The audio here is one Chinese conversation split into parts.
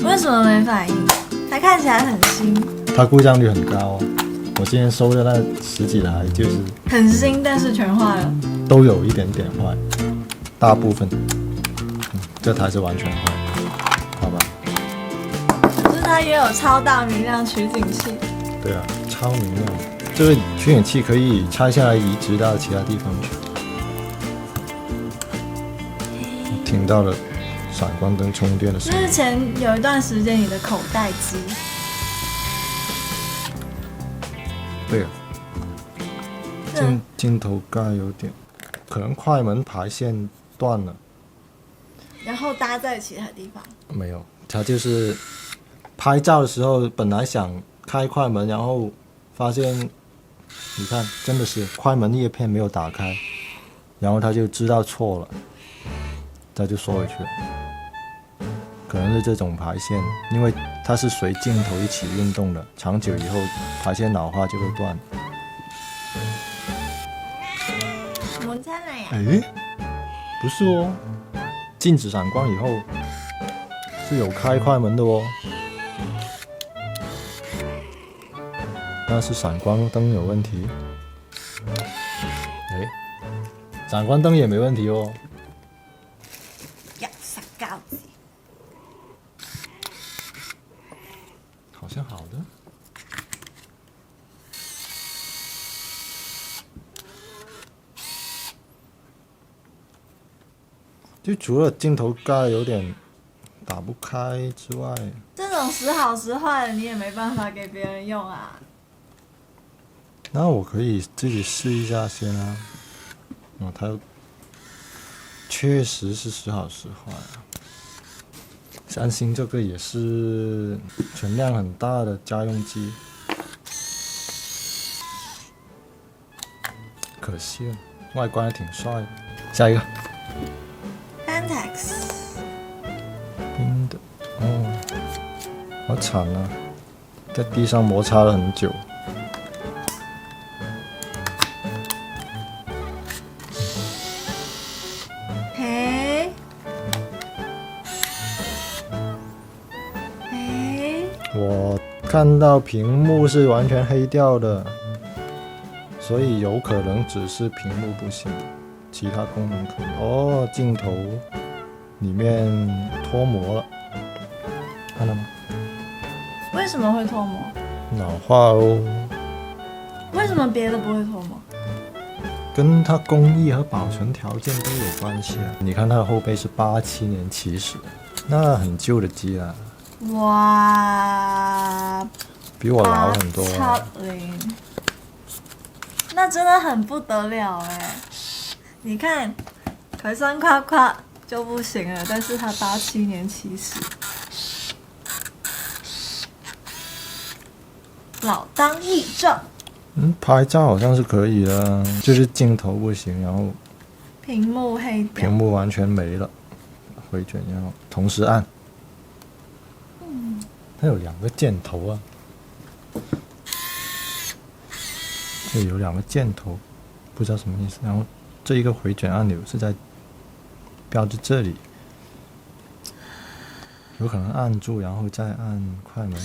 为什么没反应？它看起来很新，它故障率很高哦。我今天收的那10几台就是很新，但是全坏了。都有一点点坏，大部分。这台是完全坏，好吧？可是它也有超大明亮取景器。对啊，超明亮。这个取景器可以拆下来移植到其他地方去。听到了闪光灯充电的声音。之前有一段时间你的口袋机，对啊，镜头盖有点，可能快门排线断了。然后搭在其他地方。没有，它就是拍照的时候本来想开快门，然后发现，你看真的是快门叶片没有打开，然后他就知道错了，他就缩回去了。可能是这种排线，因为它是随镜头一起运动的，长久以后排线老化就会断。摩擦了呀？哎，不是哦，静止闪光以后是有开快门的哦。那是闪光灯有问题。哎，闪光灯也没问题哦。呀，傻羔子！好像好的。就除了镜头盖有点打不开之外，这种时好时坏的你也没办法给别人用啊。那我可以自己试一下先啊。它确实是时好时坏啊。三星这个也是存量很大的家用机，可惜了，外观还挺帅的。下一个 Pentax 冰的，好惨啊，在地上摩擦了很久。嘿，我看到屏幕是完全黑掉的，所以有可能只是屏幕不行，其他功能可以。哦，镜头里面脱模了，看到吗？为什么会脱模？老化哦，为什么别的不会脱模？跟它工艺和保存条件都有关系啊。你看它的后背是87年起始，那很旧的机啊，哇，比我老很多啊。870，那真的很不得了哎！你看，葵酸夸夸就不行了，但是它87年起始，老当益壮。拍照好像是可以的，就是镜头不行，然后屏幕黑掉，屏幕完全没了，回卷要同时按。它有2个箭头啊，这里有2个箭头，不知道什么意思。然后这一个回卷按钮是在标志这里，有可能按住然后再按快门。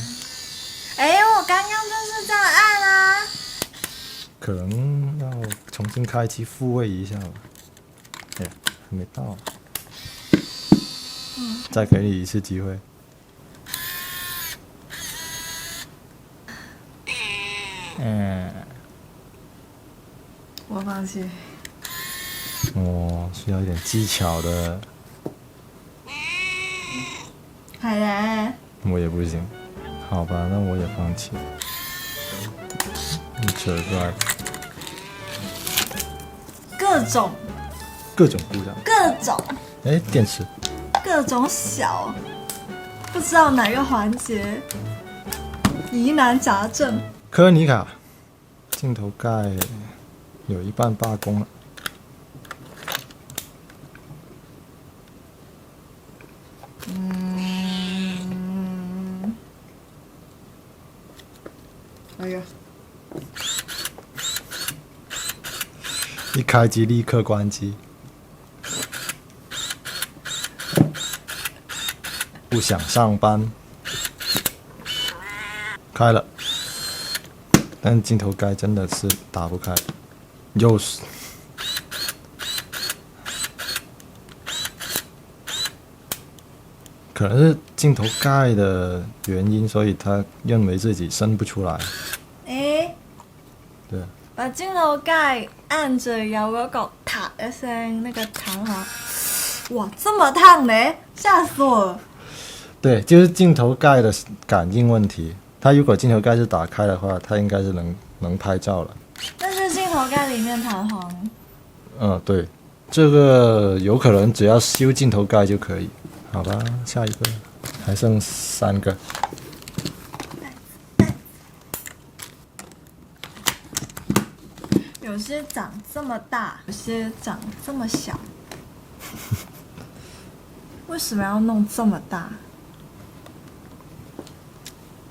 哎，我刚刚就是这样按啊。可能要重新开机复位一下吧。哎呀，还没到。再给你一次机会。我放弃。需要一点技巧的。海来，我也不行。好吧，那我也放弃。你扯出来。各种故障。各种哎，电池。各种小，不知道哪个环节疑难杂症。科尼卡镜头盖有一半罢工了。哎呀，一开机立刻关机。不想上班，开了，但镜头盖真的是打不开，又是。可能是镜头盖的原因，所以他认为自己伸不出来。诶，对，把镜头盖按着有嗰個咔一聲，那個彈簧，哇，這麼燙呢，嚇死我了！对，就是镜头盖的感应问题。它如果镜头盖是打开的话，它应该是能拍照了。但是镜頭蓋裡面彈簧，对，这个有可能只要修镜头盖就可以。好吧，下一个还剩3个。有些长這麼大，有些長這麼小，為什麼要弄這麼大？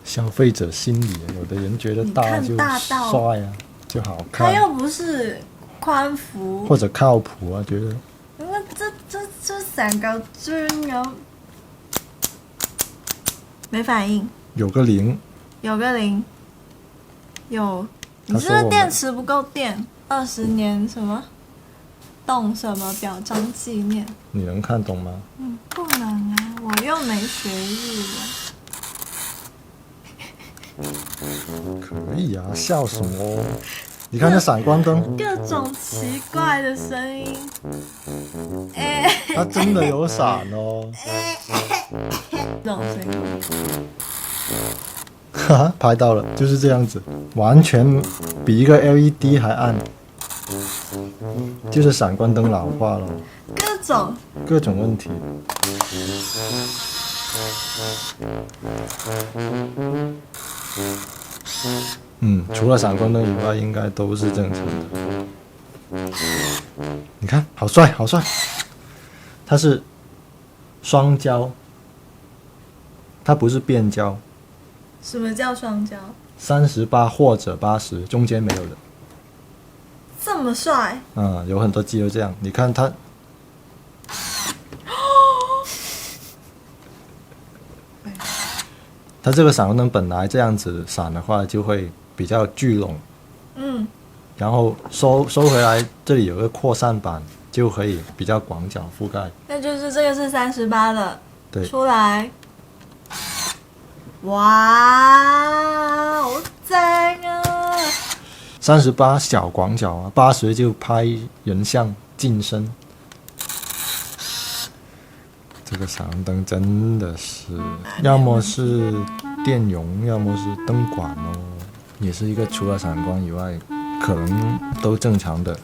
消费者心理，有的人觉得大就帅啊，就好看。它又不是寬幅，或者靠谱啊，覺得。那這成個磚咁，沒反應。有個零。有。你是不是電池不夠電？20年什麼動什麼表彰紀念？你能看懂嗎？不能啊，我又沒學日文。可以啊，笑什麼？你看那閃光燈，各種奇怪的聲音。它真的有閃哦。這種聲音。哈，拍到了，就是這樣子，完全比一個 LED 還暗，就是閃光燈老化了。各種問題。除了閃光燈以外，應該都是正常的。你看，好帥，好帥！它是雙焦，它不是變焦。什麼叫雙焦？38或者80，中間沒有的。這麼帥？有很多機都這樣。你看它，它這個閃光燈本來這樣子閃的話，就會比較聚攏。然後收回來，這裡有個擴散板，就可以比較廣角覆蓋。那就是這個是38的。對。出來。哇，好正啊！38小廣角啊，80就拍人像近身。這個閃光燈真的是，要麼是電容，要麼是燈管哦，也是一個除了閃光以外，可能都正常的。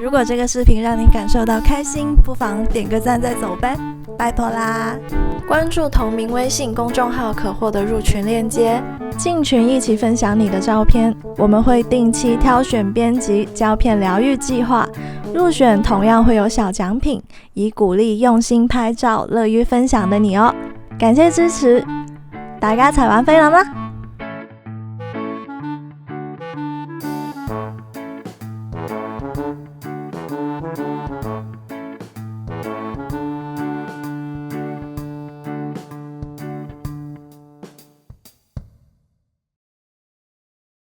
如果這個視頻讓你感受到開心，不妨點個讚再走唄。拜託啦！關注同名微信公眾號可獲得入群鏈接，進群一起分享你的照片，我們會定期挑選編輯膠片療癒計劃，入選同樣會有小獎品，以鼓勵用心拍照、樂於分享的你哦。感謝支持，大家踩完飛了嗎？